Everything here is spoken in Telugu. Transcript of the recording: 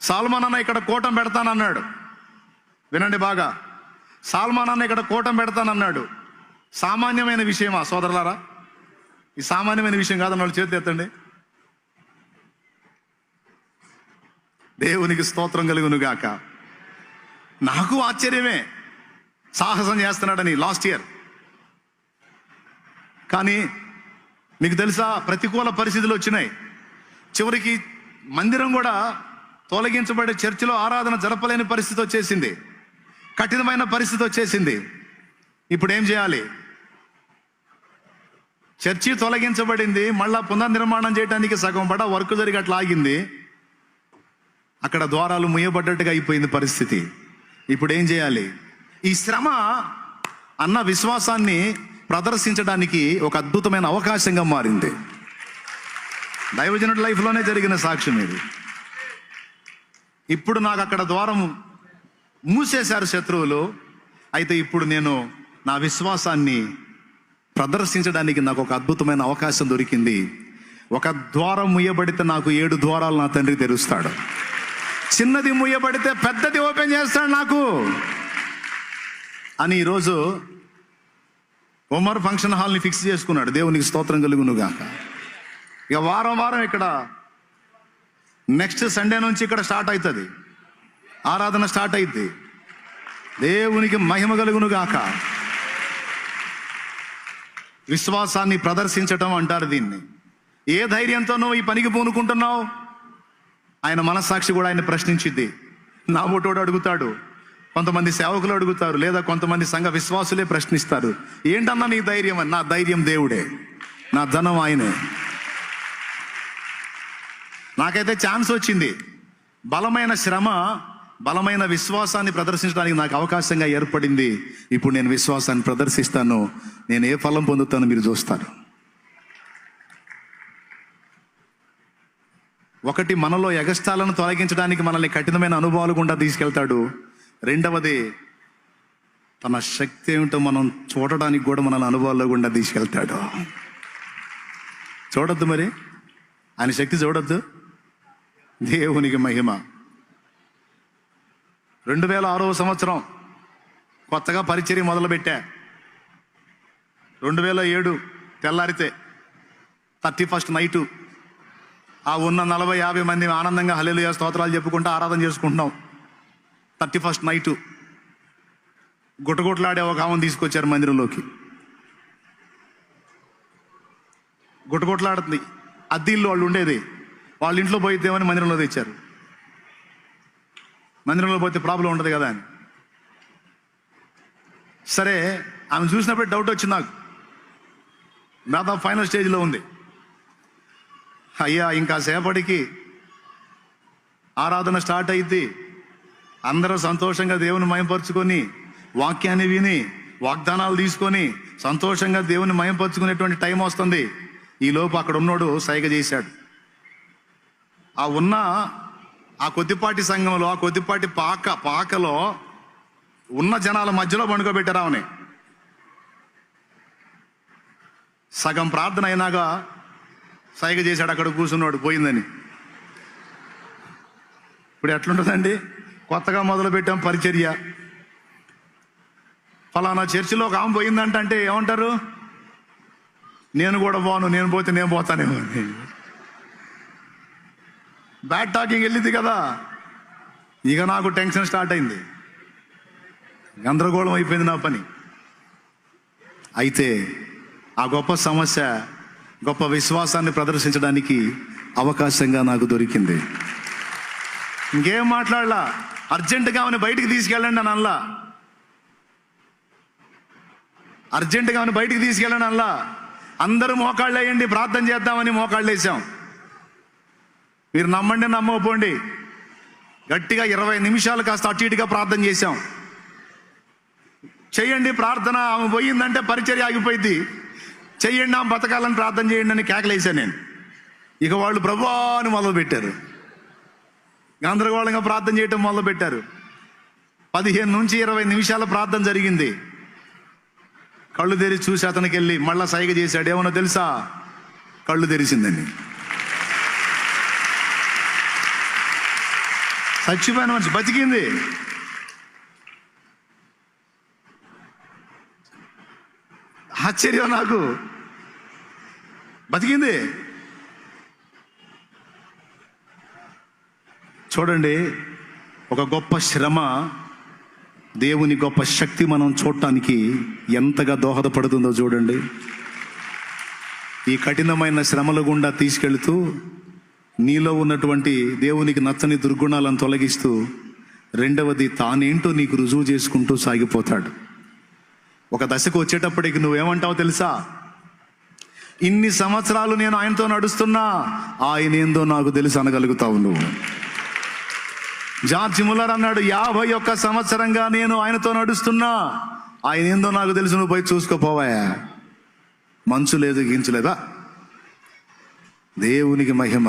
సాల్మాన్ అన్న ఇక్కడ కూటం పెడతానన్నాడు. వినండి బాగా, సాల్మాన్ అన్న ఇక్కడ కూటం పెడతానన్నాడు. సామాన్యమైన విషయమా సోదరులారా? ఈ సామాన్యమైన విషయం కాదన్న వాళ్ళు చేతి ఎత్తండి. దేవునికి స్తోత్రం కలుగును గాక. నాకు ఆశ్చర్యమే, సాహసం చేస్తున్నాడని లాస్ట్ ఇయర్. కానీ మీకు తెలుసా, ప్రతికూల పరిస్థితులు వచ్చినాయి. చివరికి మందిరం కూడా తొలగించబడే, చర్చిలో ఆరాధన జరపలేని పరిస్థితి వచ్చేసింది, కఠినమైన పరిస్థితి వచ్చేసింది. ఇప్పుడు ఏం చేయాలి? చర్చి తొలగించబడింది, మళ్ళా పునర్నిర్మాణం చేయడానికి సగం పడ వర్క్ జరిగి అట్లా ఆగింది. అక్కడ ద్వారాలు ముయ్యబడ్డట్టుగా అయిపోయింది పరిస్థితి. ఇప్పుడు ఏం చేయాలి? ఈ శ్రమ అన్న విశ్వాసాన్ని ప్రదర్శించడానికి ఒక అద్భుతమైన అవకాశంగా మారింది. దైవజనుడి లైఫ్లోనే జరిగిన సాక్ష్యం ఇది. ఇప్పుడు నాకు అక్కడ ద్వారం మూసేశారు శత్రువులు. అయితే ఇప్పుడు నేను నా విశ్వాసాన్ని ప్రదర్శించడానికి నాకు ఒక అద్భుతమైన అవకాశం దొరికింది. ఒక ద్వారం ముయ్యబడితే నాకు 7 ద్వారాలు నా తండ్రి తెరుస్తాడు. చిన్నది ముయ్యబడితే పెద్దది ఓపెన్ చేస్తాడు నాకు అని ఈరోజు ఉమర్ ఫంక్షన్ హాల్ని ఫిక్స్ చేసుకున్నాడు. దేవునికి స్తోత్రం కలుగును గాక. ఇక వారం ఇక్కడ నెక్స్ట్ సండే నుంచి ఇక్కడ స్టార్ట్ అవుతుంది, ఆరాధన స్టార్ట్ అవుతుంది. దేవునికి మహిమ కలుగును గాక. విశ్వాసాన్ని ప్రదర్శించటం అంటారు దీన్ని. ఏ ధైర్యంతో నువ్వు ఈ పనికి పూనుకుంటున్నావు? ఆయన మనస్సాక్షి కూడా ఆయన ప్రశ్నించిద్ది. నా ఓటోడు అడుగుతాడు, కొంతమంది సేవకులు అడుగుతారు, లేదా కొంతమంది సంఘ విశ్వాసులే ప్రశ్నిస్తారు, ఏంటన్నా నీ ధైర్యం అని. నా ధైర్యం దేవుడే, నా ధనం ఆయనే. నాకైతే ఛాన్స్ వచ్చింది. బలమైన శ్రమ బలమైన విశ్వాసాన్ని ప్రదర్శించడానికి నాకు అవకాశంగా ఏర్పడింది. ఇప్పుడు నేను విశ్వాసాన్ని ప్రదర్శిస్తాను. నేను ఏ ఫలం పొందుతానో మీరు చూస్తారు. ఒకటి, మనలో ఎగస్టాలను తొలగించడానికి మనల్ని కఠినమైన అనుభవాలు గుండా తీసుకెళ్తాడు. రెండవది, తన శక్తి ఏమిటో మనం చూడడానికి కూడా మనల్ని అనుభవాల్లో గుండా తీసుకెళ్తాడు. చూడొద్దు మరి, ఆయన శక్తి చూడొద్దు. దేవునికి మహిమ. 2006వ సంవత్సరం కొత్తగా పరిచర్య మొదలుపెట్టా. 2007 తెల్లారితే 31st నైటు ఆ ఉన్న 40-50 మంది ఆనందంగా హల్లెలూయా స్తోత్రాలు చెప్పుకుంటూ ఆరాధన చేసుకుంటున్నాం. 31st నైటు గుట్టగుట్లాడే ఒక ఆమెను తీసుకొచ్చారు మందిరంలోకి. గుట్టగుట్లాడుతుంది. అద్దీల్లో వాళ్ళు ఉండేది, వాళ్ళ ఇంట్లో పోయిద్దేమని మందిరంలో తెచ్చారు. మందిరంలో పోతే ప్రాబ్లం ఉంటుంది కదా అని. సరే, ఆమె చూసినప్పుడు డౌట్ వచ్చింది నాకు. దాదాపు ఫైనల్ స్టేజ్లో ఉంది. అయ్యా, ఇంకా సేపటికి ఆరాధన స్టార్ట్ అయింది. అందరూ సంతోషంగా దేవుని మయంపరుచుకొని, వాక్యాన్ని విని, వాగ్దానాలు తీసుకొని సంతోషంగా దేవుని మయంపరుచుకునేటువంటి టైం వస్తుంది. ఈలోపు అక్కడ ఉన్నోడు సైగ చేశాడు. ఆ కొద్దిపాటి సంఘంలో, ఆ కొద్దిపాటి పాకలో ఉన్న జనాల మధ్యలో పండుకోబెట్టారు ఆమెని. సగం ప్రార్థన అయినాక సైగ చేశాడు అక్కడ కూర్చున్నాడు పోయిందని. ఇప్పుడు ఎట్లుంటుందండి? కొత్తగా మొదలు పెట్టాం పరిచర్య, ఫలానా చర్చిలో ఒక ఆమె పోయిందంటే ఏమంటారు? నేను కూడా పోను, నేను పోతే నేను పోతానేమో. బ్యాడ్ టాకింగ్ వెళ్ళింది కదా. ఇక నాకు టెన్షన్ స్టార్ట్ అయింది, గందరగోళం అయిపోయింది నా పని. అయితే ఆ గొప్ప సమస్య గొప్ప విశ్వాసాన్ని ప్రదర్శించడానికి అవకాశంగా నాకు దొరికింది. ఇంకేం మాట్లాడలా. అర్జెంటుగా ఆమెను బయటికి తీసుకెళ్ళండి అని అనలా. అర్జెంటుగా ఆమెను బయటికి తీసుకెళ్ళండి అనలా. అందరూ మోకాళ్ళు వేయండి ప్రార్థన చేద్దామని మోకాళ్ళు వేసాం. మీరు నమ్మండి నమ్మకపోండి, గట్టిగా 20 నిమిషాలు కాస్త అటు ఇటుగా ప్రార్థన చేశాం. చెయ్యండి ప్రార్థన, ఆమె పోయిందంటే పరిచర్య ఆగిపోయింది, చెయ్యండి ఆమె బతకాలని ప్రార్థన చేయండి అని కేకలేసాను నేను. ఇక వాళ్ళు ప్రభువా అని మొదలుపెట్టారు, గందరగోళంగా ప్రార్థన చేయటం మొదలుపెట్టారు. 15 నుంచి 20 నిమిషాల ప్రార్థన జరిగింది. కళ్ళు తెరిచి చూసి అతనికి వెళ్ళి మళ్ళా సైగ చేశాడు. ఏమన్నా తెలుసా? కళ్ళు తెరిచిందని. చచ్చిపోయిన మనిషి బతికింది. ఆశ్చర్యం నాకు, బతికింది. చూడండి, ఒక గొప్ప శ్రమ దేవుని గొప్ప శక్తి మనం చూడటానికి ఎంతగా దోహదపడుతుందో చూడండి. ఈ కఠినమైన శ్రమల గుండా తీసుకెళ్తూ నీలో ఉన్నటువంటి దేవునికి నచ్చని దుర్గుణాలను తొలగిస్తూ, రెండవది తానేంటో నీకు రుజువు చేసుకుంటూ సాగిపోతాడు. ఒక దశకు వచ్చేటప్పటికి నువ్వేమంటావో తెలుసా? ఇన్ని సంవత్సరాలు నేను ఆయనతో నడుస్తున్నా, ఆయన ఏందో నాకు తెలుసు అనగలుగుతావు నువ్వు. జార్జ్ ముల్లర్ అన్నాడు, 51 సంవత్సరంగా నేను ఆయనతో నడుస్తున్నా, ఆయన ఏందో నాకు తెలుసు, నువ్వు పోయి చూసుకోపోవాయా. మంచు లేదు గించు లేదా. దేవునికి మహిమ.